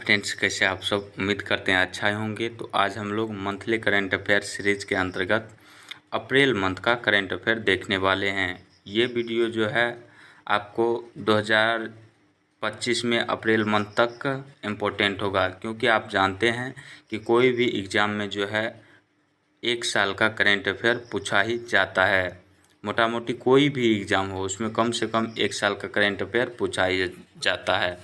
Friends, कैसे आप सब? उम्मीद करते हैं अच्छा ही होंगे। तो आज हम लोग मंथली करंट अफेयर सीरीज के अंतर्गत अप्रैल मंथ का करंट अफेयर देखने वाले हैं। ये वीडियो जो है आपको 2025 में अप्रैल मंथ तक इम्पोर्टेंट होगा, क्योंकि आप जानते हैं कि कोई भी एग्ज़ाम में जो है 1 साल का करंट अफेयर पूछा ही जाता है। मोटा मोटी कोई भी एग्ज़ाम हो उसमें कम से कम 1 साल का करंट अफेयर पूछा ही जाता है।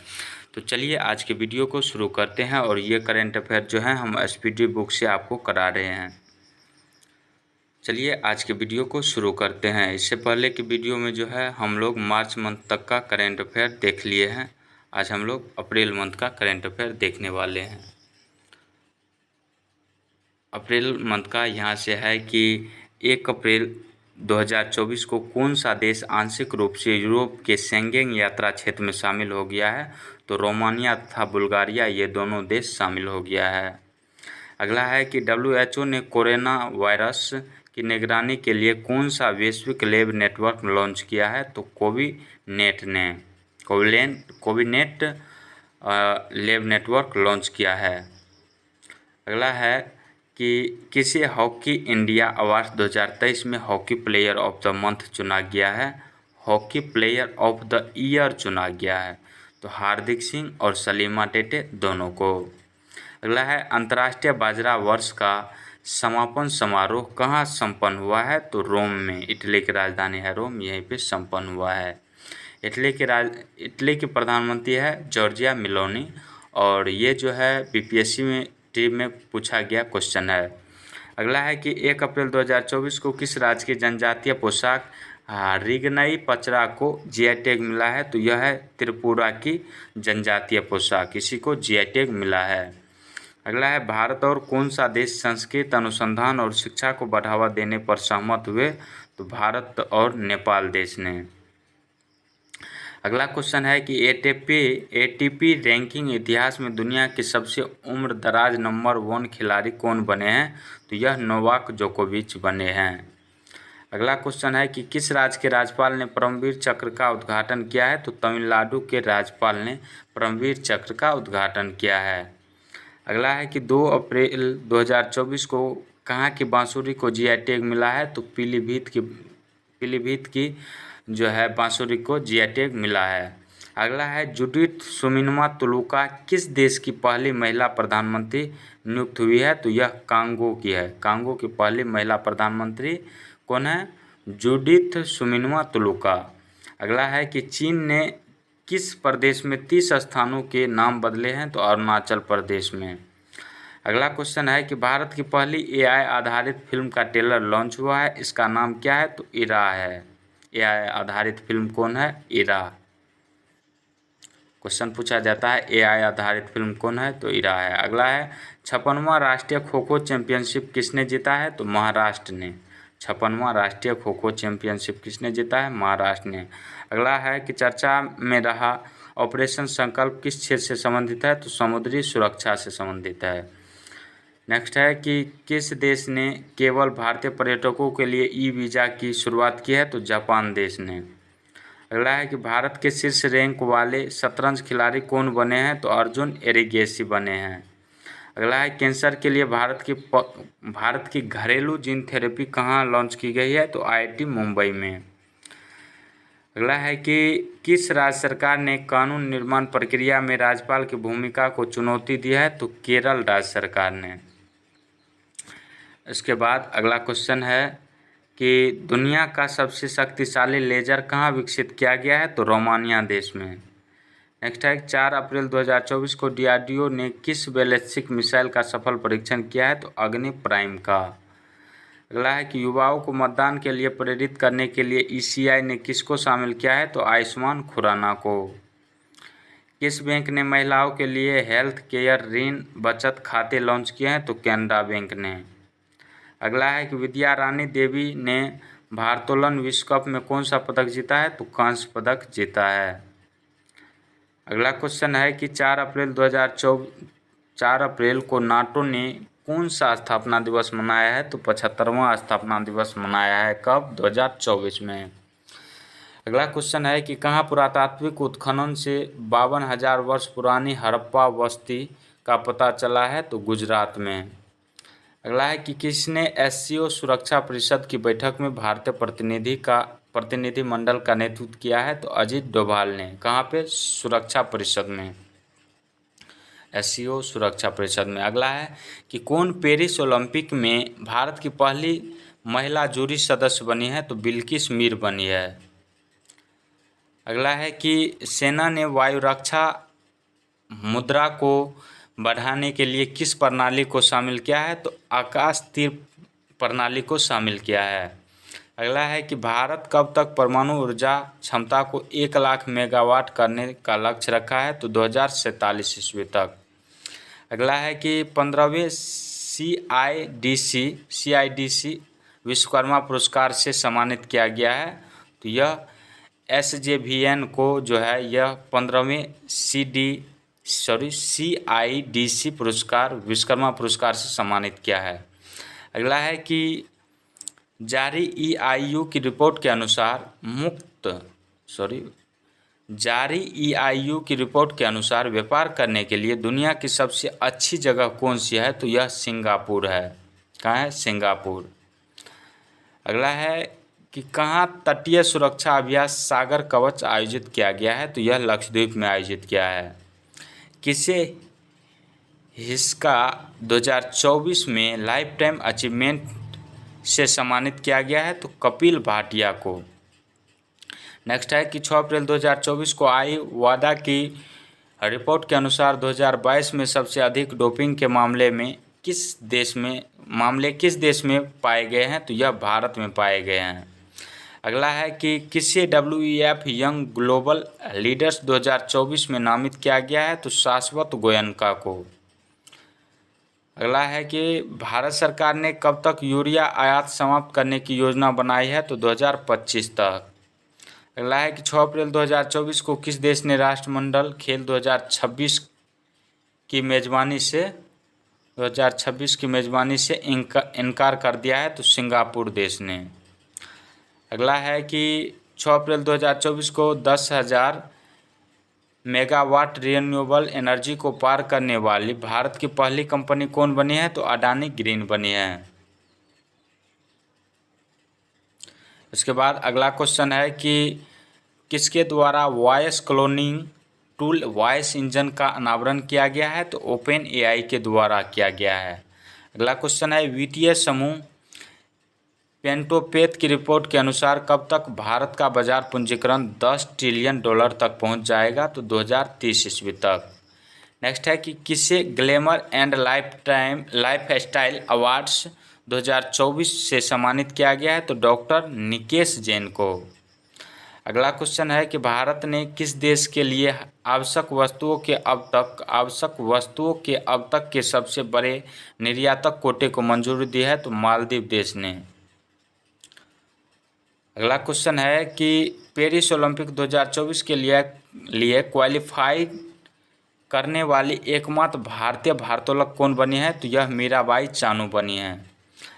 तो चलिए आज के वीडियो को शुरू करते हैं। और ये करंट अफेयर जो है हम एसपीडी बुक से आपको करा रहे हैं। चलिए आज के वीडियो को शुरू करते हैं। इससे पहले की वीडियो में जो है हम लोग मार्च मंथ तक का करंट अफेयर देख लिए हैं। आज हम लोग अप्रैल मंथ का करंट अफेयर देखने वाले हैं। अप्रैल मंथ का यहाँ से है कि 1 अप्रैल 2024 को कौन सा देश आंशिक रूप से यूरोप के शेंगेन यात्रा क्षेत्र में शामिल हो गया है? तो रोमानिया तथा बुल्गारिया, ये दोनों देश शामिल हो गया है। अगला है कि WHO ने कोरोना वायरस की निगरानी के लिए कौन सा वैश्विक लैब नेटवर्क लॉन्च किया है? तो कोविनेट लैब नेटवर्क लॉन्च किया है। अगला है कि किसे हॉकी इंडिया अवार्ड 2023 में hockey player of the month चुना गया है? Hockey player of the year चुना गया है। तो हार्दिक सिंह और सलीमा टेटे दोनों को। अगला है अंतर्राष्ट्रीय बाजरा वर्ष का समापन समारोह कहाँ संपन्न हुआ है? तो रोम में, इटली की राजधानी है रोम, यहीं पे संपन्न हुआ है। इटली के प्रधानमंत्री है जॉर्जिया मेलोनी। और ये जो है बीपीएससी में में पूछा गया क्वेश्चन है। अगला है कि 1 अप्रैल 2024 को किस राज्य की जनजातीय पोशाक रिगनई पचरा को जीआई टैग मिला है? तो यह है त्रिपुरा की जनजातीय पोशाक, इसी को जीआई टैग मिला है। अगला है भारत और कौन सा देश संस्कृत अनुसंधान और शिक्षा को बढ़ावा देने पर सहमत हुए? तो भारत और नेपाल देश ने। अगला क्वेश्चन है कि एटीपी रैंकिंग इतिहास में दुनिया के सबसे उम्र दराज नंबर 1 खिलाड़ी कौन बने हैं? तो यह नोवाक जोकोविच बने हैं। अगला क्वेश्चन है कि किस राज्य के राज्यपाल ने परमवीर चक्र का उद्घाटन किया है? तो तमिलनाडु के राज्यपाल ने परमवीर चक्र का उद्घाटन किया है। अगला है कि 2 अप्रैल 2024 को कहाँ की बांसुरी को जीआई टैग मिला है? तो पीलीभीत की जो है बांसुरी को जीआई टैग मिला है। अगला है जुडिथ सुमिनवा तुलुका किस देश की पहली महिला प्रधानमंत्री नियुक्त हुई है? तो यह कांगो की है। कांगो की पहली महिला प्रधानमंत्री कौन है? जुडिथ सुमिनवा तुलुका। अगला है कि चीन ने किस प्रदेश में 30 स्थानों के नाम बदले हैं? तो अरुणाचल प्रदेश में। अगला क्वेश्चन है कि भारत की पहली एआई आधारित फिल्म का ट्रेलर लॉन्च हुआ है, इसका नाम क्या है? तो इरा है। एआई आधारित फिल्म कौन है? इरा। क्वेश्चन पूछा जाता है एआई आधारित फिल्म कौन है? तो इरा है। अगला है 56वां राष्ट्रीय खो खो चैंपियनशिप किसने जीता है? तो महाराष्ट्र ने। 56वां राष्ट्रीय खो खो चैंपियनशिप किसने जीता है? महाराष्ट्र ने। अगला है कि चर्चा में रहा ऑपरेशन संकल्प किस क्षेत्र से संबंधित है? तो समुद्री सुरक्षा से संबंधित है। नेक्स्ट है कि किस देश ने केवल भारतीय पर्यटकों के लिए ई वीज़ा की शुरुआत की है? तो जापान देश ने। अगला है कि भारत के शीर्ष रैंक वाले शतरंज खिलाड़ी कौन बने हैं? तो अर्जुन एरिगेसी बने हैं। अगला है कैंसर के लिए भारत की घरेलू जीन थेरेपी कहाँ लॉन्च की गई है? तो आईआईटी मुंबई में। अगला है कि किस राज्य सरकार ने कानून निर्माण प्रक्रिया में राज्यपाल की भूमिका को चुनौती दी है? तो केरल राज्य सरकार ने। इसके बाद अगला क्वेश्चन है कि दुनिया का सबसे शक्तिशाली लेजर कहाँ विकसित किया गया है? तो रोमानिया देश में। नेक्स्ट है 4 अप्रैल 2024 को डीआरडीओ ने किस बैलिस्टिक मिसाइल का सफल परीक्षण किया है? तो अग्नि प्राइम का। अगला है कि युवाओं को मतदान के लिए प्रेरित करने के लिए ईसीआई ने किसको शामिल किया है? तो आयुष्मान खुराना को। किस बैंक ने महिलाओं के लिए हेल्थ केयर ऋण बचत खाते लॉन्च किए हैं? तो कैनरा बैंक ने। अगला है कि विद्या रानी देवी ने भारोत्तोलन विश्व कप में कौन सा पदक जीता है? तो कांस्य पदक जीता है। अगला क्वेश्चन है कि 4 अप्रैल को नाटो ने कौन सा स्थापना दिवस मनाया है? तो 75वां स्थापना दिवस मनाया है। कब? 2024 में। अगला क्वेश्चन है कि कहाँ पुरातात्विक उत्खनन से 52,000 वर्ष पुरानी हड़प्पा बस्ती का पता चला है? तो गुजरात में। अगला है कि किसने एससीओ सुरक्षा परिषद की बैठक में भारतीय प्रतिनिधिमंडल का नेतृत्व किया है? तो अजीत डोभाल ने। कहाँ पे? सुरक्षा परिषद में, एससीओ सुरक्षा परिषद में। अगला है कि कौन पेरिस ओलंपिक में भारत की पहली महिला जूरी सदस्य बनी है? तो बिल्किस मीर बनी है। अगला है कि सेना ने वायुरक्षा मुद्रा को बढ़ाने के लिए किस प्रणाली को शामिल किया है? तो आकाश तीर प्रणाली को शामिल किया है। अगला है कि भारत कब तक परमाणु ऊर्जा क्षमता को 1 लाख मेगावाट करने का लक्ष्य रखा है? तो 2047 ईस्वी तक। अगला है कि 15वें CIDC विश्वकर्मा पुरस्कार से सम्मानित किया गया है? तो यह SJVN को जो है यह 15वें CIDC पुरस्कार विश्वकर्मा पुरस्कार से सम्मानित किया है। अगला है कि जारी EIU की रिपोर्ट के अनुसार व्यापार करने के लिए दुनिया की सबसे अच्छी जगह कौन सी है? तो यह सिंगापुर है। कहाँ है? सिंगापुर। अगला है कि कहाँ तटीय सुरक्षा अभ्यास सागर कवच आयोजित किया गया है? तो यह लक्षद्वीप में आयोजित किया है। किसे हिस्का 2024 में लाइफ टाइम अचीवमेंट से सम्मानित किया गया है? तो कपिल भाटिया को। नेक्स्ट है कि 6 अप्रैल 2024 को आई वाडा की रिपोर्ट के अनुसार 2022 में सबसे अधिक डोपिंग के मामले किस देश में पाए गए हैं? तो यह भारत में पाए गए हैं। अगला है कि किसे WEF यंग ग्लोबल लीडर्स 2024 में नामित किया गया है? तो शाश्वत गोयनका को। अगला है कि भारत सरकार ने कब तक यूरिया आयात समाप्त करने की योजना बनाई है? तो 2025 तक। अगला है कि 6 अप्रैल 2024 को किस देश ने राष्ट्रमंडल खेल 2026 की मेजबानी से इनकार कर दिया है? तो सिंगापुर देश ने। अगला है कि 6 अप्रैल 2024 को 10,000 मेगावाट रिन्यूएबल एनर्जी को पार करने वाली भारत की पहली कंपनी कौन बनी है? तो अडानी ग्रीन बनी है। इसके बाद अगला क्वेश्चन है कि किसके द्वारा voice cloning tool voice engine का अनावरण किया गया है? तो ओपन AI के द्वारा किया गया है। अगला क्वेश्चन है वित्तीय समूह पेंटोपेथ की रिपोर्ट के अनुसार कब तक भारत का बाजार पूंजीकरण $10 ट्रिलियन तक पहुंच जाएगा? तो 2030 ईस्वी तक। नेक्स्ट है कि किसे ग्लैमर एंड लाइफस्टाइल अवार्ड्स 2024 से सम्मानित किया गया है? तो डॉक्टर निकेश जैन को। अगला क्वेश्चन है कि भारत ने किस देश के लिए आवश्यक वस्तुओं के अब तक के सबसे बड़े निर्यातक कोटे को मंजूरी दी है? तो मालदीव देश ने। अगला क्वेश्चन है कि पेरिस ओलंपिक 2024 के लिए क्वालिफाई करने वाली एकमात्र भारतीय भारोत्तोलक कौन बनी है? तो यह मीराबाई चानू बनी है।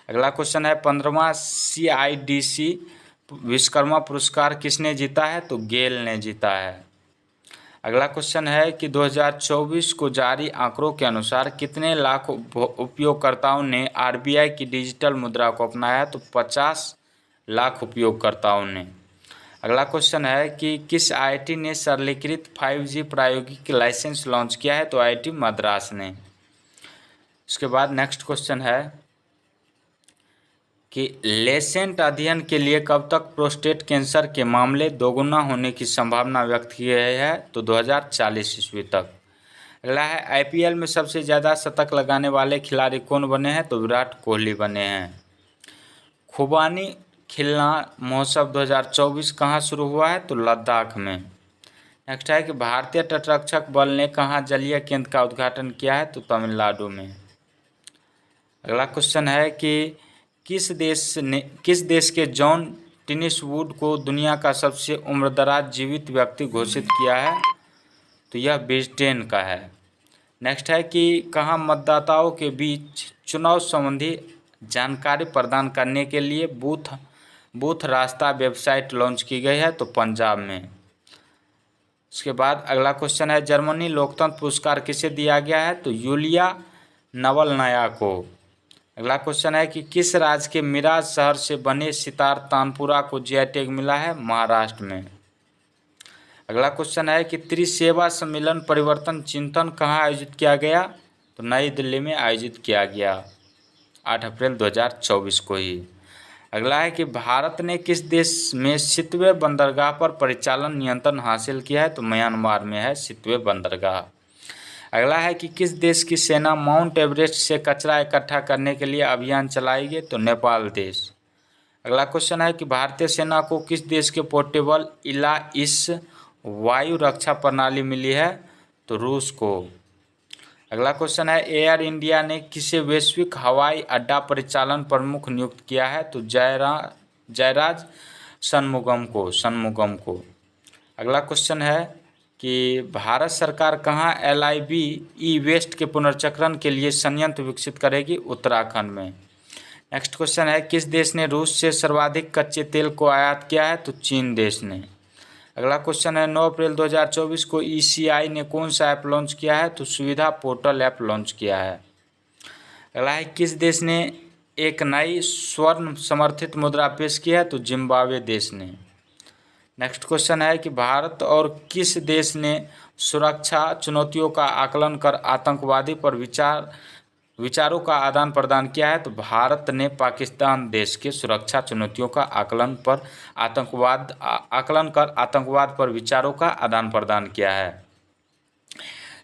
अगला क्वेश्चन है 15वां CIDC विश्वकर्मा पुरस्कार किसने जीता है? तो गेल ने जीता है। अगला क्वेश्चन है कि 2024 को जारी आंकड़ों के अनुसार कितने लाख उपयोगकर्ताओं ने RBI की डिजिटल मुद्रा को अपनाया? तो 50 लाख उपयोगकर्ताओं ने। अगला क्वेश्चन है कि किस IIT ने सरलीकृत 5G प्रायोगिक लाइसेंस लॉन्च किया है? तो IIT मद्रास ने। इसके बाद नेक्स्ट क्वेश्चन है कि लेसेंट अध्ययन के लिए कब तक प्रोस्टेट कैंसर के मामले दोगुना होने की संभावना व्यक्त की गई है? तो 2040 ईस्वी तक। अगला है IPL में सबसे ज़्यादा शतक लगाने वाले खिलाड़ी कौन बने हैं? तो विराट कोहली बने हैं। खुबानी खिलना महोत्सव 2024 कहाँ शुरू हुआ है? तो लद्दाख में। नेक्स्ट है कि भारतीय तटरक्षक बल ने कहाँ जलीय केंद्र का उद्घाटन किया है? तो तमिलनाडु में। अगला क्वेश्चन है कि किस देश के जॉन टिनिसवुड को दुनिया का सबसे उम्रदराज जीवित व्यक्ति घोषित किया है? तो यह ब्रिटेन का है। नेक्स्ट है कि कहाँ मतदाताओं के बीच चुनाव संबंधी जानकारी प्रदान करने के लिए बूथ बूथ रास्ता वेबसाइट लॉन्च की गई है? तो पंजाब में। उसके बाद अगला क्वेश्चन है, जर्मनी लोकतंत्र पुरस्कार किसे दिया गया है? तो यूलिया नवलनया को। अगला क्वेश्चन है कि किस राज्य के मिराज शहर से बने सितार तानपुरा को जीआई टैग मिला है? महाराष्ट्र में। अगला क्वेश्चन है कि त्रिसेवा सम्मेलन परिवर्तन चिंतन कहाँ आयोजित किया गया? तो नई दिल्ली में आयोजित किया गया 8 अप्रैल 2024 को ही। अगला है कि भारत ने किस देश में सितवे बंदरगाह पर परिचालन नियंत्रण हासिल किया है? तो म्यांमार में है सितवे बंदरगाह। अगला है कि किस देश की सेना माउंट एवरेस्ट से कचरा इकट्ठा करने के लिए अभियान चलाएगी? तो नेपाल देश। अगला क्वेश्चन है कि भारतीय सेना को किस देश के पोर्टेबल इलाइस वायु रक्षा प्रणाली मिली है? तो रूस को। अगला क्वेश्चन है, एयर इंडिया ने किसे वैश्विक हवाई अड्डा परिचालन प्रमुख नियुक्त किया है? तो जयराज षणमुगम को। अगला क्वेश्चन है कि भारत सरकार कहाँ LIV ई वेस्ट के पुनर्चक्रण के लिए संयंत्र विकसित करेगी? उत्तराखंड में। नेक्स्ट क्वेश्चन है, किस देश ने रूस से सर्वाधिक कच्चे तेल को आयात किया है? तो चीन देश ने। अगला क्वेश्चन है, 9 अप्रैल 2024 को ECI ने कौन सा ऐप लॉन्च किया है? तो सुविधा पोर्टल ऐप लॉन्च किया है। अगला है, किस देश ने एक नई स्वर्ण समर्थित मुद्रा पेश की है? तो जिम्बाब्वे देश ने। नेक्स्ट क्वेश्चन है कि भारत और किस देश ने सुरक्षा चुनौतियों का आकलन कर आतंकवादी पर विचारों का आदान प्रदान किया है? तो भारत ने पाकिस्तान देश के सुरक्षा चुनौतियों का आकलन कर आतंकवाद पर विचारों का आदान प्रदान किया है।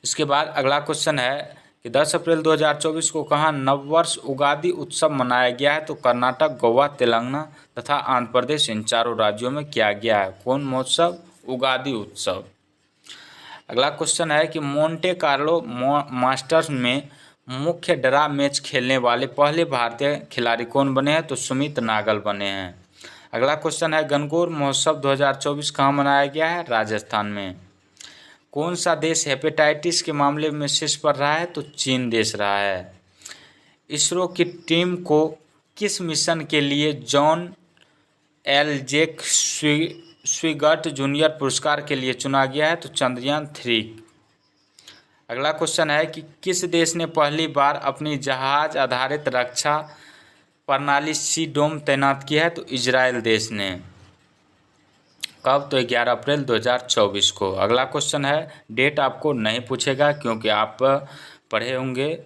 इसके बाद अगला क्वेश्चन है कि 10 अप्रैल 2024 को कहाँ नववर्ष उगादी उत्सव मनाया गया है? तो कर्नाटक, गोवा, तेलंगाना तथा आंध्र प्रदेश, इन चारों राज्यों में किया गया है। कौन महोत्सव? उगादी उत्सव। अगला क्वेश्चन है कि मोंटे कार्लो मास्टर्स में मुख्य ड्रा मैच खेलने वाले पहले भारतीय खिलाड़ी कौन बने हैं? तो सुमित नागल बने हैं। अगला क्वेश्चन है, गणगौर महोत्सव 2024 कहाँ मनाया गया है? राजस्थान में। कौन सा देश हेपेटाइटिस के मामले में शीर्ष पर रहा है? तो चीन देश रहा है। इसरो की टीम को किस मिशन के लिए जॉन एल जैक स्विगर्ट जूनियर पुरस्कार के लिए चुना गया है? तो चंद्रयान 3। अगला क्वेश्चन है कि किस देश ने पहली बार अपनी जहाज आधारित रक्षा प्रणाली सी डोम तैनात की है? तो इजराइल देश ने। कब? तो 11 अप्रैल 2024 को। अगला क्वेश्चन है, डेट आपको नहीं पूछेगा क्योंकि आप पढ़े होंगे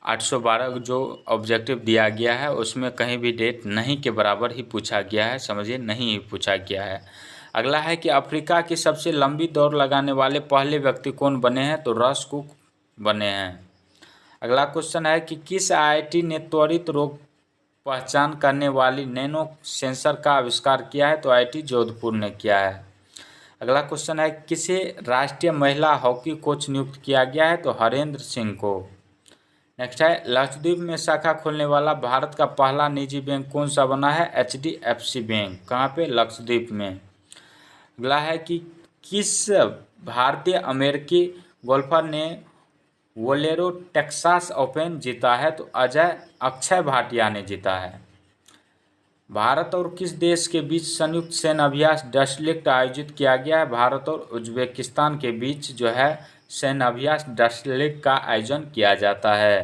812 जो ऑब्जेक्टिव दिया गया है उसमें कहीं भी डेट नहीं के बराबर ही पूछा गया है, समझिए नहीं ही पूछा गया है। अगला है कि अफ्रीका की सबसे लंबी दौड़ लगाने वाले पहले व्यक्ति कौन बने हैं? तो रस कुक बने हैं। अगला क्वेश्चन है कि किस IIT ने त्वरित रोग पहचान करने वाली नैनो सेंसर का आविष्कार किया है? तो IIT जोधपुर ने किया है। अगला क्वेश्चन है, किसे राष्ट्रीय महिला हॉकी कोच नियुक्त किया गया है? तो हरेंद्र सिंह को। नेक्स्ट है, लक्षद्वीप में शाखा खोलने वाला भारत का पहला निजी बैंक कौन सा बना है? HDFC bank. कहाँ पे? लक्षद्वीप में। अगला है कि किस भारतीय अमेरिकी गोल्फर ने वोलेरो टेक्सास ओपन जीता है? तो अक्षय भाटिया ने जीता है। भारत और किस देश के बीच संयुक्त सैन्य अभ्यास डसलिफ्ट आयोजित किया गया है? भारत और उज्बेकिस्तान के बीच जो है सैन्य अभ्यास डसलिफ्ट का आयोजन किया जाता है।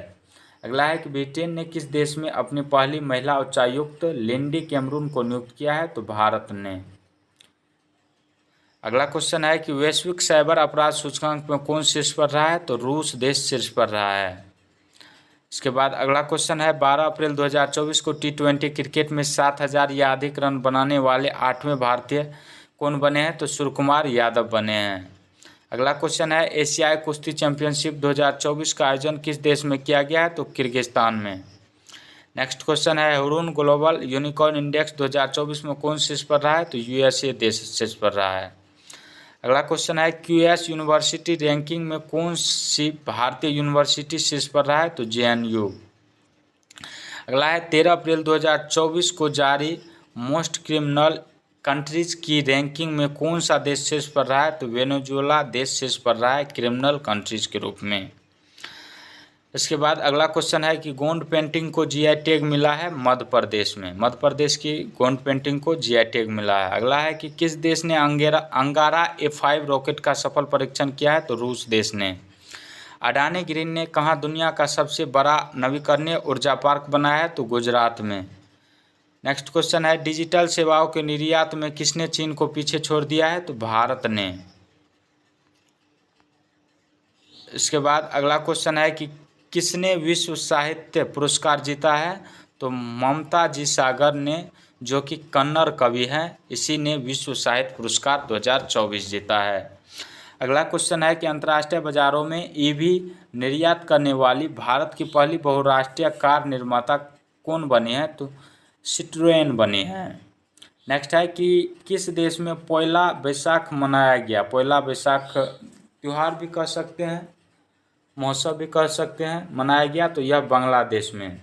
अगला है कि ब्रिटेन ने किस देश में अपनी पहली महिला उच्चायुक्त लिंडी कैमरून को नियुक्त किया है? तो भारत ने। अगला क्वेश्चन है कि वैश्विक साइबर अपराध सूचकांक में कौन शीर्ष पर रहा है? तो रूस देश शीर्ष पर रहा है। इसके बाद अगला क्वेश्चन है, 12 अप्रैल 2024 को T20 क्रिकेट में 7000 या अधिक रन बनाने वाले 8वें भारतीय कौन बने हैं? तो सूर्यकुमार यादव बने हैं। अगला क्वेश्चन है, एशियाई कुश्ती चैंपियनशिप 2024 का आयोजन किस देश में किया गया है? तो किर्गिस्तान में। नेक्स्ट क्वेश्चन है, हुरून ग्लोबल यूनिकॉर्न इंडेक्स 2024 में कौन शीर्ष पर रहा है? तो USA देश शीर्ष पर रहा है। अगला क्वेश्चन है, QS यूनिवर्सिटी रैंकिंग में कौन सी भारतीय यूनिवर्सिटी शीर्ष पर रहा है? तो JNU। अगला है, 13 अप्रैल 2024 को जारी मोस्ट क्रिमिनल कंट्रीज की रैंकिंग में कौन सा देश शीर्ष पर रहा है? तो वेनेजुएला देश शीर्ष पर रहा है क्रिमिनल कंट्रीज के रूप में। इसके बाद अगला क्वेश्चन है कि गोंड पेंटिंग को जीआई टैग मिला है मध्य प्रदेश में। मध्य प्रदेश की गोंड पेंटिंग को जीआई टैग मिला है। अगला है कि किस देश ने अंगारा A5 रॉकेट का सफल परीक्षण किया है, तो रूस देश ने। अडानी ग्रीन ने कहाँ दुनिया का सबसे बड़ा नवीकरणीय ऊर्जा पार्क बनाया है, तो गुजरात में। नेक्स्ट क्वेश्चन है डिजिटल सेवाओं के निर्यात में किसने चीन को पीछे छोड़ दिया है, तो भारत ने। इसके बाद अगला क्वेश्चन है कि किसने विश्व साहित्य पुरस्कार जीता है, तो ममता जी सागर ने, जो कि कन्नड़ कवि हैं, इसी ने विश्व साहित्य पुरस्कार 2024 जीता है। अगला क्वेश्चन है कि अंतर्राष्ट्रीय बाजारों में ईवी निर्यात करने वाली भारत की पहली बहुराष्ट्रीय कार निर्माता कौन बनी है, तो सिट्रोएन बनी है। नेक्स्ट है कि किस देश में पौला बैसाख मनाया गया। पौला बैसाख त्यौहार भी कह सकते हैं, महोत्सव भी कह सकते हैं, मनाया गया, तो यह बांग्लादेश में।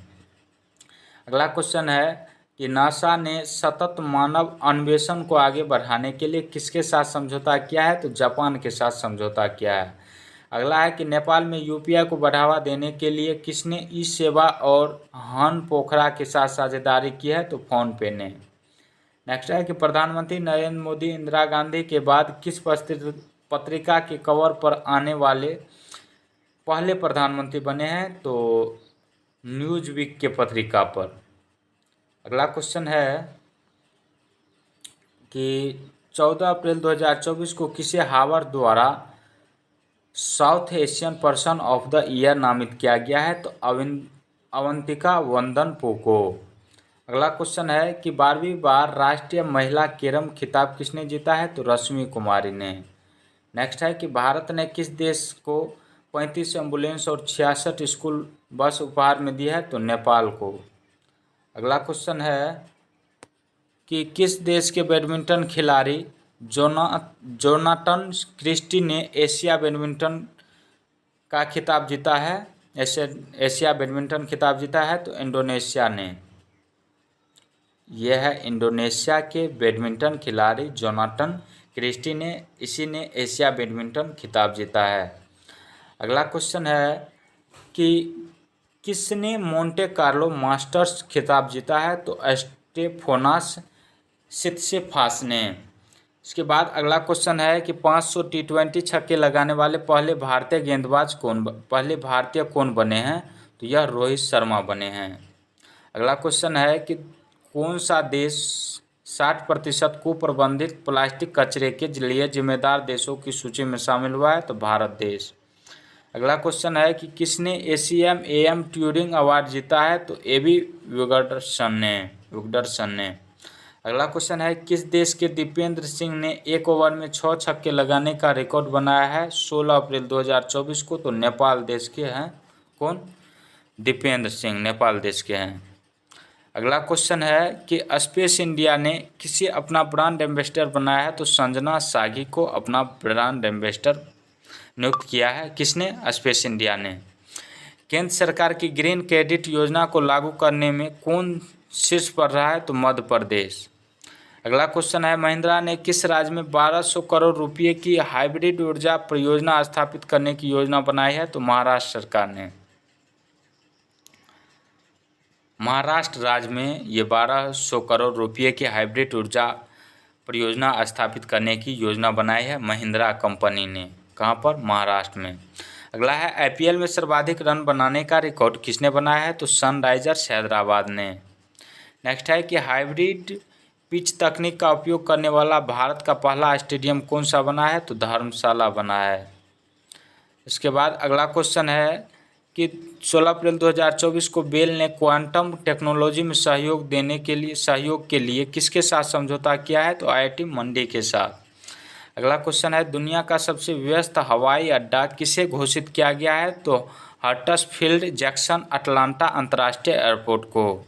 अगला क्वेश्चन है कि नासा ने सतत मानव अन्वेषण को आगे बढ़ाने के लिए किसके साथ समझौता किया है, तो जापान के साथ समझौता किया है। अगला है कि नेपाल में यूपीआई को बढ़ावा देने के लिए किसने ई सेवा और हन पोखरा के साथ साझेदारी की है, तो फोनपे ने। नेक्स्ट है कि प्रधानमंत्री नरेंद्र मोदी इंदिरा गांधी के बाद किस पत्रिका के कवर पर आने वाले पहले प्रधानमंत्री बने हैं, तो न्यूज वीक के पत्रिका पर। अगला क्वेश्चन है कि 14 अप्रैल 2024 को किसे हार्वर्ड द्वारा south Asian person of the year नामित किया गया है, तो अवंतिका वंदनपो को। अगला क्वेश्चन है कि 12वीं बार राष्ट्रीय महिला कैरम खिताब किसने जीता है, तो रश्मि कुमारी ने। नेक्स्ट है कि भारत ने किस देश को 35 एम्बुलेंस और 66 स्कूल बस उपहार में दी है, तो नेपाल को। अगला क्वेश्चन है कि किस देश के बैडमिंटन खिलाड़ी जोनाटन क्रिस्टी ने एशिया बैडमिंटन का खिताब जीता है, एशिया बैडमिंटन खिताब जीता है, तो इंडोनेशिया ने। यह है इंडोनेशिया के बैडमिंटन खिलाड़ी जोनाटन क्रिस्टी ने, इसी ने एशिया बैडमिंटन खिताब जीता है। अगला क्वेश्चन है कि किसने मोंटे कार्लो मास्टर्स खिताब जीता है, तो स्टेफोनास सित्सिपास ने। इसके बाद अगला क्वेश्चन है कि 500 T20 छक्के लगाने वाले पहले भारतीय कौन बने हैं, तो यह रोहित शर्मा बने हैं। अगला क्वेश्चन है कि कौन सा देश 60% कुप्रबंधित प्लास्टिक कचरे के लिए जिम्मेदार देशों की सूची में शामिल हुआ है, तो भारत देश। अगला क्वेश्चन है कि किसने एशियन AM ट्यूरिंग अवार्ड जीता है, तो AB विगडरसन ने। अगला क्वेश्चन है किस देश के दीपेंद्र सिंह ने एक ओवर में 6 छक्के लगाने का रिकॉर्ड बनाया है 16 अप्रैल 2024 को, तो नेपाल देश के हैं। कौन? दीपेंद्र सिंह नेपाल देश के हैं। अगला क्वेश्चन है कि स्पेस इंडिया ने किसे अपना ब्रांड एम्बेसडर बनाया है, तो संजना सागी को अपना ब्रांड एम्बेसडर नियुक्त किया है। किसने? स्पेस इंडिया ने। केंद्र सरकार की ग्रीन क्रेडिट योजना को लागू करने में कौन शीर्ष पर रहा है, तो मध्य प्रदेश। अगला क्वेश्चन है महिंद्रा ने किस राज्य में 1200 करोड़ रुपये की हाइब्रिड ऊर्जा परियोजना स्थापित करने की योजना बनाई है, तो महाराष्ट्र सरकार ने। महाराष्ट्र राज्य में ये 1200 करोड़ रुपये की हाइब्रिड ऊर्जा परियोजना स्थापित करने की योजना बनाई है महिंद्रा कंपनी ने। कहाँ पर? महाराष्ट्र में। अगला है IPL में सर्वाधिक रन बनाने का रिकॉर्ड किसने बनाया है, तो सनराइजर्स हैदराबाद ने। नेक्स्ट है कि हाइब्रिड पिच तकनीक का उपयोग करने वाला भारत का पहला स्टेडियम कौन सा बना है, तो धर्मशाला बना है। इसके बाद अगला क्वेश्चन है कि 16 अप्रैल 2024 को बेल ने क्वांटम टेक्नोलॉजी में सहयोग के लिए किसके साथ समझौता किया है, तो IIT मंडी के साथ। अगला क्वेश्चन है दुनिया का सबसे व्यस्त हवाई अड्डा किसे घोषित किया गया है, तो हर्ट्सफील्ड जैक्सन अटलांटा अंतर्राष्ट्रीय एयरपोर्ट को।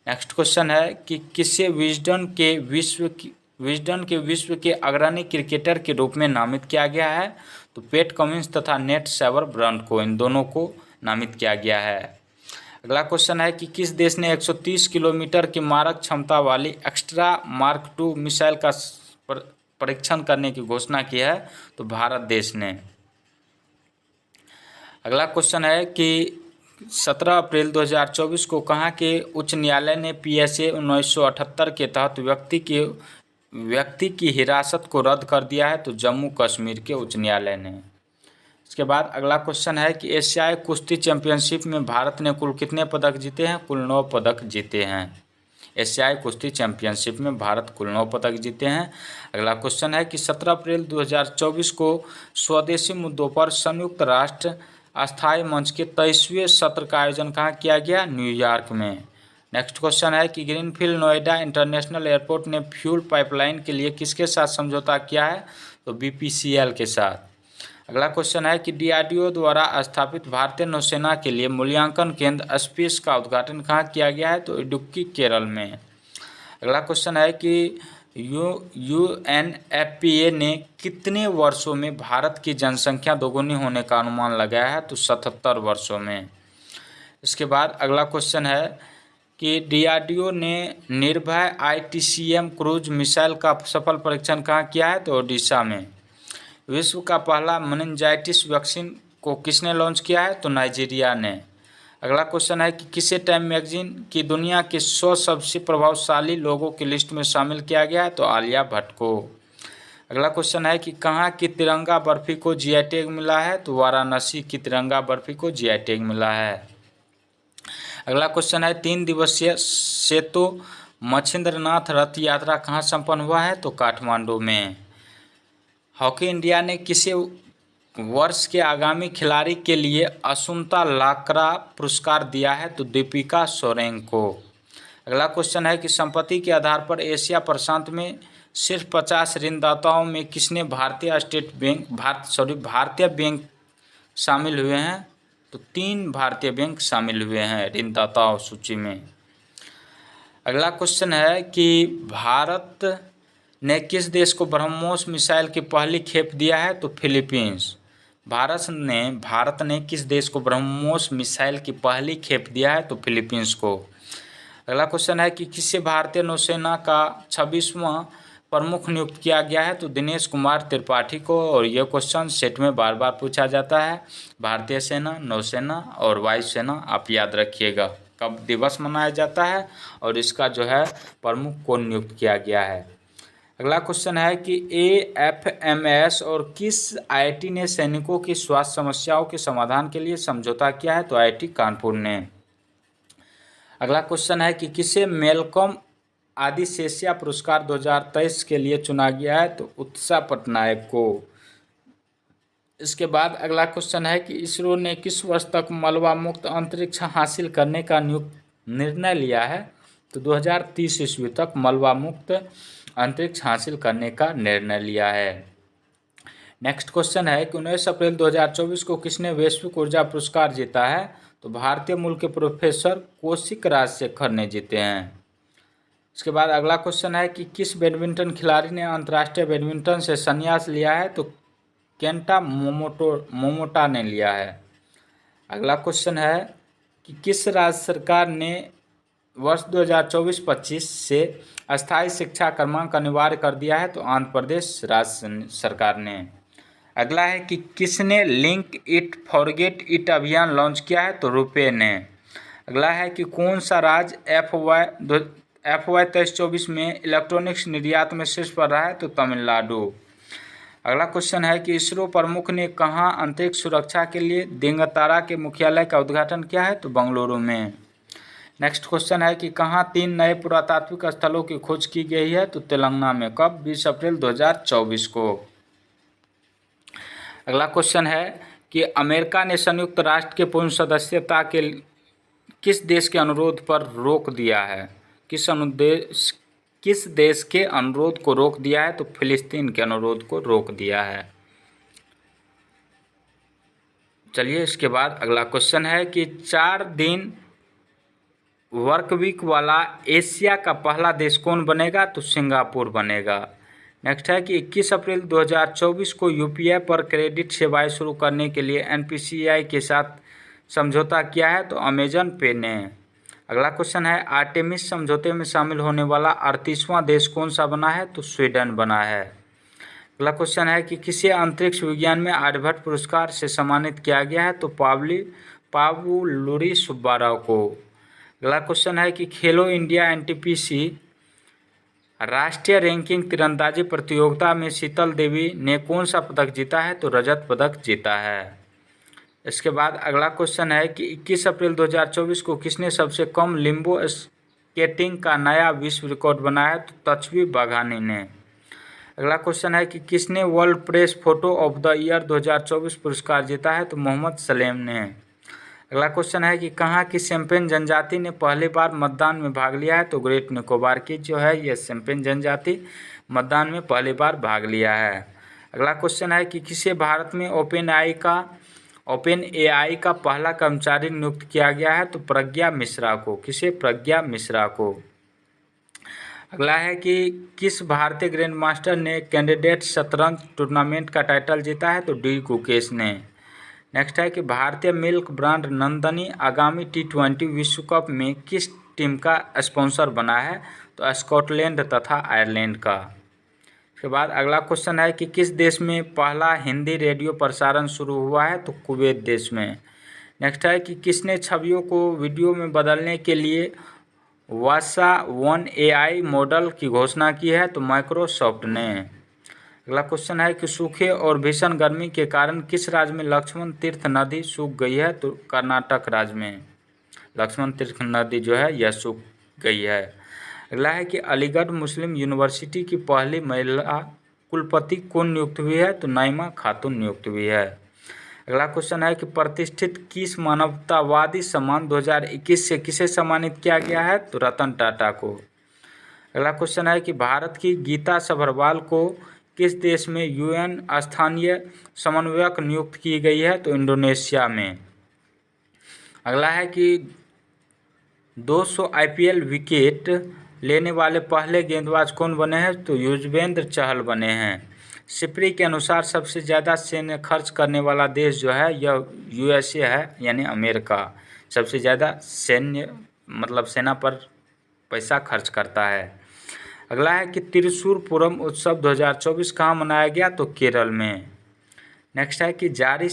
नेक्स्ट क्वेश्चन है कि किसे विजडन के विश्व के अग्रणी क्रिकेटर के रूप में नामित किया गया है, तो पैट कमिंस तथा नेट सेवर ब्रंट को, इन दोनों को नामित किया गया है। अगला क्वेश्चन है कि किस देश ने 130 किलोमीटर की मारक क्षमता वाली एक्स्ट्रा मार्क 2 मिसाइल का परीक्षण करने की घोषणा की है, तो भारत देश ने। अगला क्वेश्चन है कि 17 अप्रैल 2024 को कहाँ के उच्च न्यायालय ने PSA 1978 के तहत व्यक्ति की हिरासत को रद्द कर दिया है? तो जम्मू कश्मीर के उच्च न्यायालय ने। इसके बाद अगला क्वेश्चन है कि एशियाई कुश्ती चैंपियनशिप में भारत ने कुल कितने पदक जीते हैं? कुल 9 पदक जीते हैं। एशियाई कुश्ती चैंपियनशिप में भारत कुल 9 पदक जीते हैं। अगला क्वेश्चन है कि 17 अप्रैल 2024 को स्वदेशी मुद्दों पर संयुक्त राष्ट्र अस्थायी मंच के 23वें सत्र का आयोजन कहाँ किया गया? न्यूयॉर्क में। नेक्स्ट क्वेश्चन है कि ग्रीनफील्ड नोएडा इंटरनेशनल एयरपोर्ट ने फ्यूल पाइपलाइन के लिए किसके साथ समझौता किया है? तो BPCL के साथ। अगला क्वेश्चन है कि DRDO द्वारा स्थापित भारतीय नौसेना के लिए मूल्यांकन केंद्र स्पेस का उद्घाटन कहाँ किया गया है? तो इडुक्की केरल में। अगला क्वेश्चन है कि UNFPA ने कितने वर्षों में भारत की जनसंख्या दोगुनी होने का अनुमान लगाया है? तो 77 वर्षों में। इसके बाद अगला क्वेश्चन है कि DRDO ने निर्भय ITCM क्रूज मिसाइल का सफल परीक्षण कहाँ किया है? तो ओडिशा में। विश्व का पहला मेनिंजाइटिस वैक्सीन को किसने लॉन्च किया है? तो नाइजीरिया ने। अगला क्वेश्चन है कि किसे टाइम मैगजीन की दुनिया के 100 सबसे प्रभावशाली लोगों की लिस्ट में शामिल किया गया है? तो आलिया भट्ट को। अगला क्वेश्चन है कि कहाँ की तिरंगा बर्फी को GI टैग मिला है? तो वाराणसी की तिरंगा बर्फी को GI टैग मिला है। अगला क्वेश्चन है 3 दिवसीय सेतो मच्छिंद्रनाथ रथ यात्रा कहाँ संपन्न हुआ है? तो काठमांडू में। हॉकी इंडिया ने किसे वर्ष के आगामी खिलाड़ी के लिए असुंता लाक्रा पुरस्कार दिया है? तो दीपिका सोरेन को। अगला क्वेश्चन है कि संपत्ति के आधार पर एशिया प्रशांत में सिर्फ 50 ऋणदाताओं में किसने भारतीय बैंक शामिल हुए हैं? तो 3 भारतीय बैंक शामिल हुए हैं ऋणदाताओं सूची में। अगला क्वेश्चन है कि भारत ने किस देश को ब्रह्मोस मिसाइल की पहली खेप दिया है? तो फिलीपींस। भारत ने किस देश को ब्रह्मोस मिसाइल की पहली खेप दिया है? तो फिलीपींस को। अगला क्वेश्चन है कि किसे भारतीय नौसेना का 26वां प्रमुख नियुक्त किया गया है? तो दिनेश कुमार त्रिपाठी को। और यह क्वेश्चन सेट में बार बार पूछा जाता है। भारतीय सेना, नौसेना और वायुसेना, आप याद रखिएगा कब दिवस मनाया जाता है और इसका जो है प्रमुख को नियुक्त किया गया है। अगला क्वेश्चन है कि AFMS और किस IIT ने सैनिकों की स्वास्थ्य समस्याओं के समाधान के लिए समझौता किया है? तो IIT कानपुर ने। अगला क्वेश्चन है कि किसे मेलकॉम आदिशेषिया पुरस्कार 2023 के लिए चुना गया है? तो उत्सा पटनायक को। इसके बाद अगला क्वेश्चन है कि इसरो ने किस वर्ष तक मलबा मुक्त अंतरिक्ष हासिल करने का निर्णय लिया है? तो 2030 ईस्वी तक मलबा मुक्त अंतरिक्ष हासिल करने का निर्णय लिया है। नेक्स्ट क्वेश्चन है कि 19 अप्रैल 2024 को किसने वैश्विक ऊर्जा पुरस्कार जीता है? तो भारतीय मूल के प्रोफेसर कौशिक राजशेखर ने जीते हैं। इसके बाद अगला क्वेश्चन है कि किस बैडमिंटन खिलाड़ी ने अंतर्राष्ट्रीय बैडमिंटन से संन्यास लिया है? तो केंटा मोमोटा ने लिया है। अगला क्वेश्चन है कि किस राज्य सरकार ने वर्ष 2024-25 से अस्थायी शिक्षा क्रमांक अनिवार्य कर दिया है? तो आंध्र प्रदेश राज्य सरकार ने। अगला है कि किसने लिंक इट फॉरगेट इट अभियान लॉन्च किया है? तो रुपे ने। अगला है कि कौन सा राज्य FY 23-24 में इलेक्ट्रॉनिक्स निर्यात में शीर्ष पर रहा है? तो तमिलनाडु। अगला क्वेश्चन है कि इसरो प्रमुख ने कहाँ अंतरिक्ष सुरक्षा के लिए दिगंतरा के मुख्यालय का उद्घाटन किया है? तो बेंगलुरु में। नेक्स्ट क्वेश्चन है कि कहाँ 3 नए पुरातात्विक स्थलों की खोज की गई है? तो तेलंगाना में। कब? 20 अप्रैल 2024 को। अगला क्वेश्चन है कि अमेरिका ने संयुक्त राष्ट्र के पूर्ण सदस्यता के किस देश के अनुरोध पर रोक दिया है? किस देश के अनुरोध को रोक दिया है? तो फिलिस्तीन के अनुरोध को रोक दिया है। चलिए इसके बाद अगला क्वेश्चन है कि 4 दिन वर्क वीक वाला एशिया का पहला देश कौन बनेगा? तो सिंगापुर बनेगा। नेक्स्ट है कि 21 अप्रैल 2024 को UPI पर क्रेडिट सेवाएं शुरू करने के लिए NPCI के साथ समझौता किया है? तो अमेजन पे ने। अगला क्वेश्चन है आर्टेमिस समझौते में शामिल होने वाला 38वां देश कौन सा बना है? तो स्वीडन बना है। अगला क्वेश्चन है कि किसे अंतरिक्ष विज्ञान में आर्यभट्ट पुरस्कार से सम्मानित किया गया है? तो पावुलुरी सुब्बाराव को। अगला क्वेश्चन है कि खेलो इंडिया एनटीपीसी राष्ट्रीय रैंकिंग तीरंदाजी प्रतियोगिता में शीतल देवी ने कौन सा पदक जीता है? तो रजत पदक जीता है। इसके बाद अगला क्वेश्चन है कि 21 अप्रैल 2024 को किसने सबसे कम लिम्बो स्केटिंग का नया विश्व रिकॉर्ड बनाया है? तो तचवी बाघानी ने। अगला क्वेश्चन है कि किसने world press photo of the year 2024 पुरस्कार जीता है? तो मोहम्मद सलेम ने। अगला क्वेश्चन है कि कहाँ की शेम्पेन जनजाति ने पहली बार मतदान में भाग लिया है? तो ग्रेट निकोबार की जो है यह शेम्पेन जनजाति मतदान में पहली बार भाग लिया है। अगला क्वेश्चन है कि किसे भारत में ओपन एआई का पहला कर्मचारी नियुक्त किया गया है? तो प्रज्ञा मिश्रा को। किसे? प्रज्ञा मिश्रा को। अगला है कि किस भारतीय ग्रैंड मास्टर ने कैंडिडेट शतरंज टूर्नामेंट का टाइटल जीता है? तो डी गुकेश ने। नेक्स्ट है कि भारतीय मिल्क ब्रांड नंदनी आगामी T20 विश्व कप में किस टीम का स्पॉन्सर बना है? तो स्कॉटलैंड तथा आयरलैंड का। उसके बाद अगला क्वेश्चन है कि किस देश में पहला हिंदी रेडियो प्रसारण शुरू हुआ है? तो कुवैत देश में। नेक्स्ट है कि किसने छवियों को वीडियो में बदलने के लिए वासा 1 AI मॉडल की घोषणा की है? तो माइक्रोसॉफ्ट ने। अगला क्वेश्चन है कि सूखे और भीषण गर्मी के कारण किस राज्य में लक्ष्मण तीर्थ नदी सूख गई है? तो कर्नाटक राज्य में लक्ष्मण तीर्थ नदी जो है यह सूख गई है। अगला है कि अलीगढ़ मुस्लिम यूनिवर्सिटी की पहली महिला कुलपति कौन नियुक्त हुई है? तो नाइमा खातून नियुक्त हुई है। अगला क्वेश्चन है कि प्रतिष्ठित किस मानवतावादी सम्मान 2021 से किसे सम्मानित किया गया है? तो रतन टाटा को। अगला क्वेश्चन है कि भारत की गीता सभरवाल को किस देश में UN स्थानीय समन्वयक नियुक्त की गई है? तो इंडोनेशिया में। अगला है कि 200 IPL विकेट लेने वाले पहले गेंदबाज कौन बने हैं? तो युजवेंद्र चहल बने हैं। सिप्री के अनुसार सबसे ज़्यादा सैन्य खर्च करने वाला देश जो है यह USA है, यानी अमेरिका सबसे ज़्यादा सेना पर पैसा खर्च करता है। अगला है कि त्रिशूर पूरम उत्सव 2024 कहाँ मनाया गया? तो केरल में। नेक्स्ट है कि जारी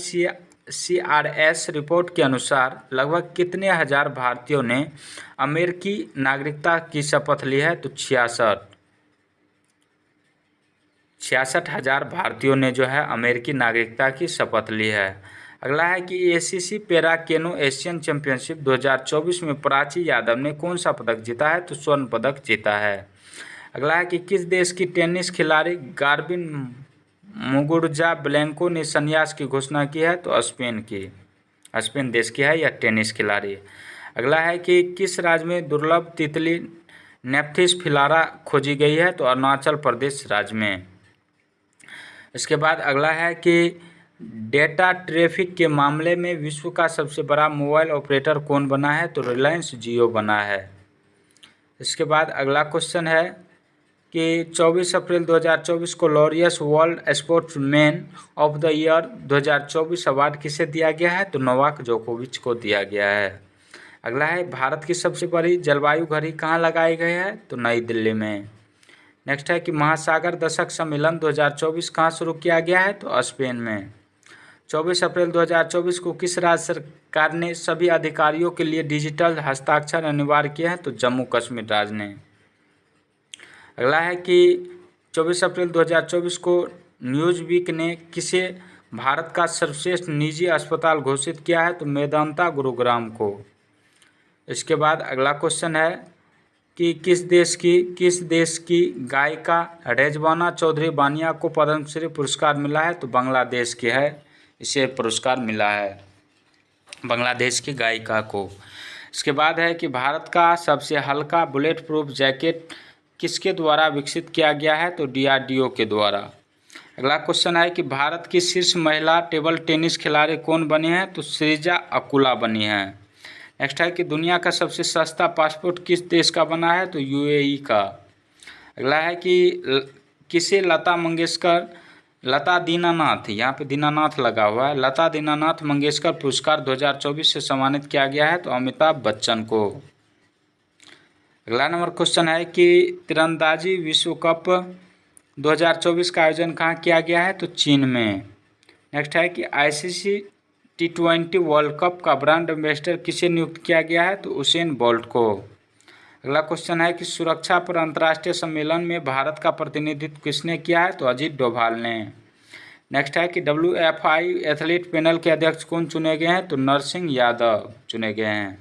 CRS रिपोर्ट के अनुसार लगभग कितने हजार भारतीयों ने अमेरिकी नागरिकता की शपथ ली है? तो 66,000 भारतीयों ने जो है अमेरिकी नागरिकता की शपथ ली है। अगला है कि ACC पैरा केनो एशियन चैंपियनशिप 2024 में प्राची यादव ने कौन सा पदक जीता है? तो स्वर्ण पदक जीता है। अगला है कि किस देश की टेनिस खिलाड़ी गार्बिन मुगुरुजा ब्लैंको ने संन्यास की घोषणा की है? तो स्पेन देश की है यह टेनिस खिलाड़ी। अगला है कि किस राज्य में दुर्लभ तितली नेप्थिस फिलारा खोजी गई है? तो अरुणाचल प्रदेश राज्य में। इसके बाद अगला है कि डेटा ट्रैफिक के मामले में विश्व का सबसे बड़ा मोबाइल ऑपरेटर कौन बना है? तो रिलायंस जियो बना है। इसके बाद अगला क्वेश्चन है कि 24 अप्रैल 2024 को Laureus world sportsman of the year 2024 award किसे दिया गया है? तो नोवाक जोकोविच को दिया गया है। अगला है भारत की सबसे बड़ी जलवायु घड़ी कहाँ लगाई गई है? तो नई दिल्ली में। नेक्स्ट है कि महासागर दशक सम्मेलन 2024 कहाँ शुरू किया गया है? तो स्पेन में। 24 अप्रैल 2024 को किस राज्य सरकार ने सभी अधिकारियों के लिए डिजिटल हस्ताक्षर अनिवार्य किया है? तो जम्मू कश्मीर राज्य ने। अगला है कि 24 अप्रैल 2024 को न्यूज़वीक ने किसे भारत का सर्वश्रेष्ठ निजी अस्पताल घोषित किया है? तो मेदांता गुरुग्राम को। इसके बाद अगला क्वेश्चन है कि किस देश की गायिका रेजवाना चौधरी बानिया को पद्मश्री पुरस्कार मिला है? तो बांग्लादेश की है, इसे पुरस्कार मिला है बांग्लादेश की गायिका को। इसके बाद है कि भारत का सबसे हल्का बुलेट प्रूफ जैकेट किसके द्वारा विकसित किया गया है? तो DRDO के द्वारा। अगला क्वेश्चन है कि भारत की शीर्ष महिला टेबल टेनिस खिलाड़ी कौन बनी है? तो श्रीजा अकुला बनी है। नेक्स्ट है कि दुनिया का सबसे सस्ता पासपोर्ट किस देश का बना है? तो UAE का। अगला है कि किसे लता दीनानाथ, यहाँ पे दीनानाथ लगा हुआ है, लता दीनानाथ मंगेशकर पुरस्कार 2024 से सम्मानित किया गया है? तो अमिताभ बच्चन को। अगला नंबर क्वेश्चन है कि तीरंदाजी विश्व कप 2024 का आयोजन कहाँ किया गया है? तो चीन में। नेक्स्ट है कि ICC T20 वर्ल्ड कप का ब्रांड एम्बेसडर किसे नियुक्त किया गया है? तो उसेन बोल्ट को। अगला क्वेश्चन है कि सुरक्षा पर अंतर्राष्ट्रीय सम्मेलन में भारत का प्रतिनिधित्व किसने किया है? तो अजीत डोभाल ने। नेक्स्ट है कि WFI एथलीट पैनल के अध्यक्ष कौन चुने गए हैं? तो नरसिंह यादव चुने गए हैं।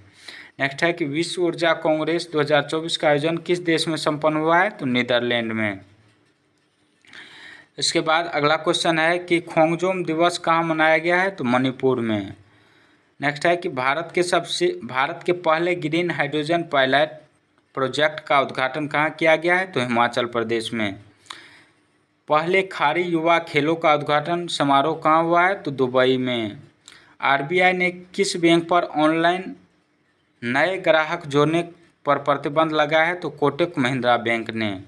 नेक्स्ट है कि विश्व ऊर्जा कांग्रेस 2024 का आयोजन किस देश में संपन्न हुआ है? तो नीदरलैंड में। इसके बाद अगला क्वेश्चन है कि खोंगजोम दिवस कहाँ मनाया गया है? तो मणिपुर में। नेक्स्ट है कि भारत के पहले ग्रीन हाइड्रोजन पायलट प्रोजेक्ट का उद्घाटन कहाँ किया गया है? तो हिमाचल प्रदेश में। पहले खाड़ी युवा खेलों का उद्घाटन समारोह कहाँ हुआ है? तो दुबई में। RBI ने किस बैंक पर ऑनलाइन नए ग्राहक जोड़ने पर प्रतिबंध लगाया है? तो कोटक महिंद्रा बैंक ने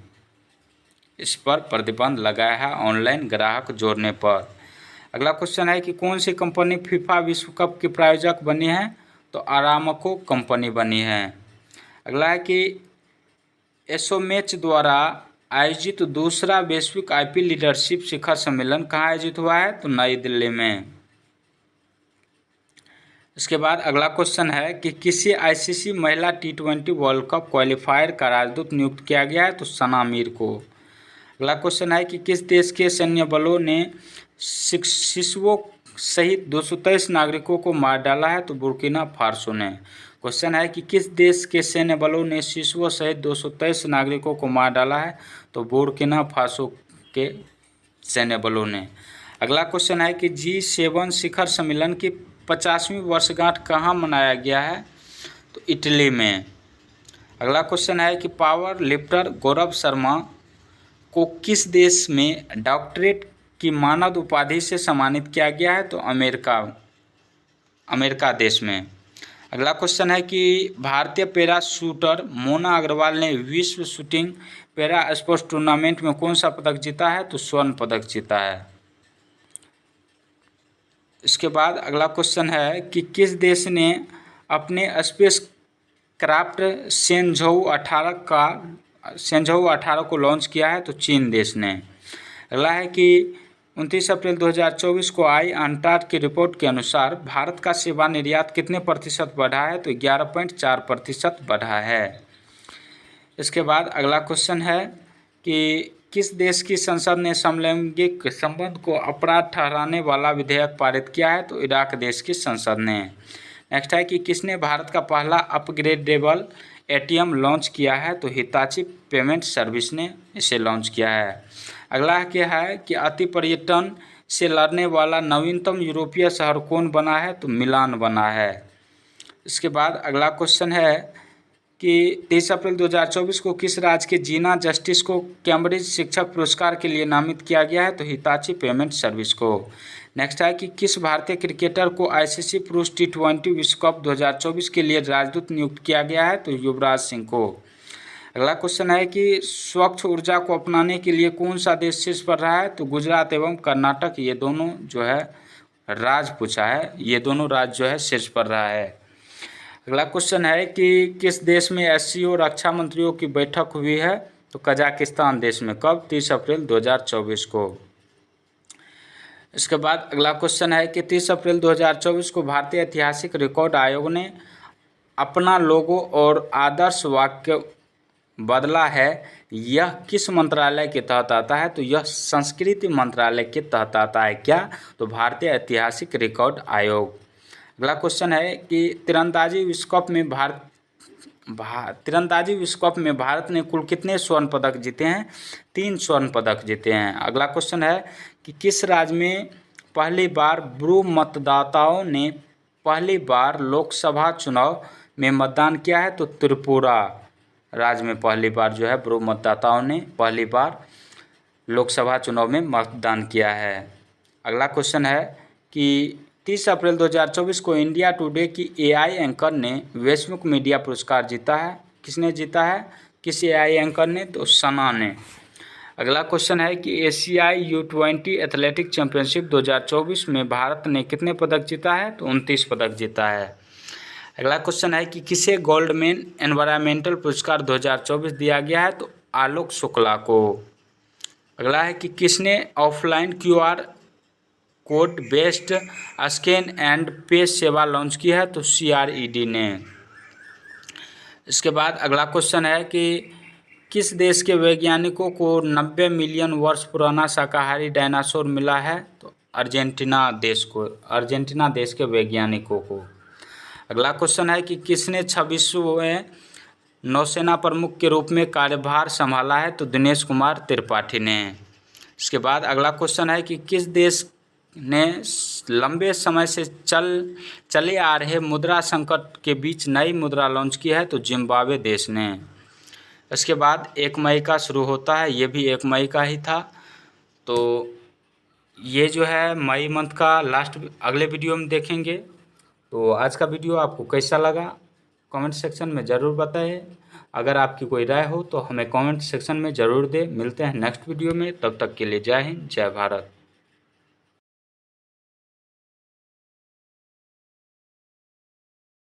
इस पर प्रतिबंध लगाया है ऑनलाइन ग्राहक जोड़ने पर। अगला क्वेश्चन है कि कौन सी कंपनी फीफा विश्व कप की प्रायोजक बनी है? तो अरामको कंपनी बनी है। अगला है कि एसोमेच द्वारा आयोजित दूसरा वैश्विक IP लीडरशिप शिखर सम्मेलन कहाँ आयोजित हुआ है? तो नई दिल्ली में। इसके बाद अगला क्वेश्चन है कि किसी ICC महिला T20 वर्ल्ड कप क्वालिफायर का राजदूत नियुक्त किया गया है? तो सना मीर को। अगला क्वेश्चन है कि किस देश के सैन्य बलों ने शिशुओं सहित 223 नागरिकों को मार डाला है? तो बुर्किना फासो ने। क्वेश्चन है कि किस देश के सैन्य बलों ने शिशुओं सहित 223 नागरिकों को मार डाला है? तो बुर्किना फासो के सैन्य बलों ने। अगला क्वेश्चन है कि G7 शिखर सम्मेलन की 50वीं वर्षगांठ कहाँ मनाया गया है? तो इटली में। अगला क्वेश्चन है कि पावर लिफ्टर गौरव शर्मा को किस देश में डॉक्टरेट की मानद उपाधि से सम्मानित किया गया है? तो अमेरिका देश में। अगला क्वेश्चन है कि भारतीय पैरा शूटर मोना अग्रवाल ने विश्व शूटिंग पैरा स्पोर्ट्स टूर्नामेंट में कौन सा पदक जीता है? तो स्वर्ण पदक जीता है। इसके बाद अगला क्वेश्चन है कि किस देश ने अपने स्पेस क्राफ्ट शेनझोउ 18 को लॉन्च किया है? तो चीन देश ने। अगला है कि 29 अप्रैल 2024 को आई अंटार्ड की रिपोर्ट के अनुसार भारत का सेवा निर्यात कितने प्रतिशत बढ़ा है? तो 11.4% बढ़ा है। इसके बाद अगला क्वेश्चन है कि किस देश की संसद ने समलैंगिक संबंध को अपराध ठहराने वाला विधेयक पारित किया है? तो इराक देश की संसद ने। नेक्स्ट है कि किसने भारत का पहला अपग्रेडेबल ATM लॉन्च किया है? तो हिताची पेमेंट सर्विस ने इसे लॉन्च किया है। अगला क्या है कि अति पर्यटन से लड़ने वाला नवीनतम यूरोपीय शहर कौन बना है? तो मिलान बना है। इसके बाद अगला क्वेश्चन है कि 23 अप्रैल 2024 को किस राज्य के जीना जस्टिस को कैम्ब्रिज शिक्षक पुरस्कार के लिए नामित किया गया है? तो हिताची पेमेंट सर्विस को। नेक्स्ट है कि किस भारतीय क्रिकेटर को ICC पुरुष T20 विश्व कप 2024 के लिए राजदूत नियुक्त किया गया है? तो युवराज सिंह को। अगला क्वेश्चन है कि स्वच्छ ऊर्जा को अपनाने के लिए कौन सा देश शीर्ष पर रहा है? तो गुजरात एवं कर्नाटक, ये दोनों जो है राज्य पूछा है, ये दोनों राज्य जो है शीर्ष पर रहा है। अगला क्वेश्चन है कि किस देश में SCO रक्षा मंत्रियों की बैठक हुई है? तो कजाकिस्तान देश में। कब? 30 अप्रैल 2024 को। इसके बाद अगला क्वेश्चन है कि 30 अप्रैल 2024 को भारतीय ऐतिहासिक रिकॉर्ड आयोग ने अपना लोगो और आदर्श वाक्य बदला है, यह किस मंत्रालय के तहत आता है? तो यह संस्कृति मंत्रालय के तहत आता है। क्या? तो भारतीय ऐतिहासिक रिकॉर्ड आयोग। अगला क्वेश्चन है कि तीरंदाजी विश्व कप में भारत ने कुल कितने स्वर्ण पदक जीते हैं? 3 स्वर्ण पदक जीते हैं। अगला क्वेश्चन है कि किस राज्य में पहली बार ब्रू मतदाताओं ने पहली बार लोकसभा चुनाव में मतदान किया है? तो त्रिपुरा राज्य में पहली बार जो है ब्रू मतदाताओं ने पहली बार लोकसभा चुनाव में मतदान किया है। अगला क्वेश्चन है कि 30 अप्रैल 2024 को इंडिया टुडे की AI एंकर ने वैश्विक मीडिया पुरस्कार जीता है। किसने जीता है? किस AI एंकर ने? तो सना ने। अगला क्वेश्चन है कि एशियाई U20 एथलेटिक चैंपियनशिप 2024 में भारत ने कितने पदक जीता है? तो 29 पदक जीता है। अगला क्वेश्चन है कि किसे गोल्डमैन एनवायरमेंटल पुरस्कार 2024 दिया गया है? तो आलोक शुक्ला को। अगला है कि किसने offline QR code based scan and पे सेवा लॉन्च की है? तो CRED ने। इसके बाद अगला क्वेश्चन है कि किस देश के वैज्ञानिकों को 90 मिलियन वर्ष पुराना शाकाहारी डायनासोर मिला है? तो अर्जेंटीना देश के वैज्ञानिकों को। अगला क्वेश्चन है कि किसने 26वें नौसेना प्रमुख के रूप में कार्यभार संभाला है? तो दिनेश कुमार त्रिपाठी ने। इसके बाद अगला क्वेश्चन है कि किस देश ने लंबे समय से चले आ रहे मुद्रा संकट के बीच नई मुद्रा लॉन्च की है? तो जिम्बाब्वे देश ने। इसके बाद 1 मई का शुरू होता है, ये भी 1 मई का ही था। तो ये जो है मई मंथ का लास्ट अगले वीडियो में देखेंगे। तो आज का वीडियो आपको कैसा लगा कमेंट सेक्शन में ज़रूर बताएं। अगर आपकी कोई राय हो तो हमें कमेंट सेक्शन में ज़रूर दें। मिलते हैं नेक्स्ट वीडियो में, तब तक के लिए जय हिंद जय भारत।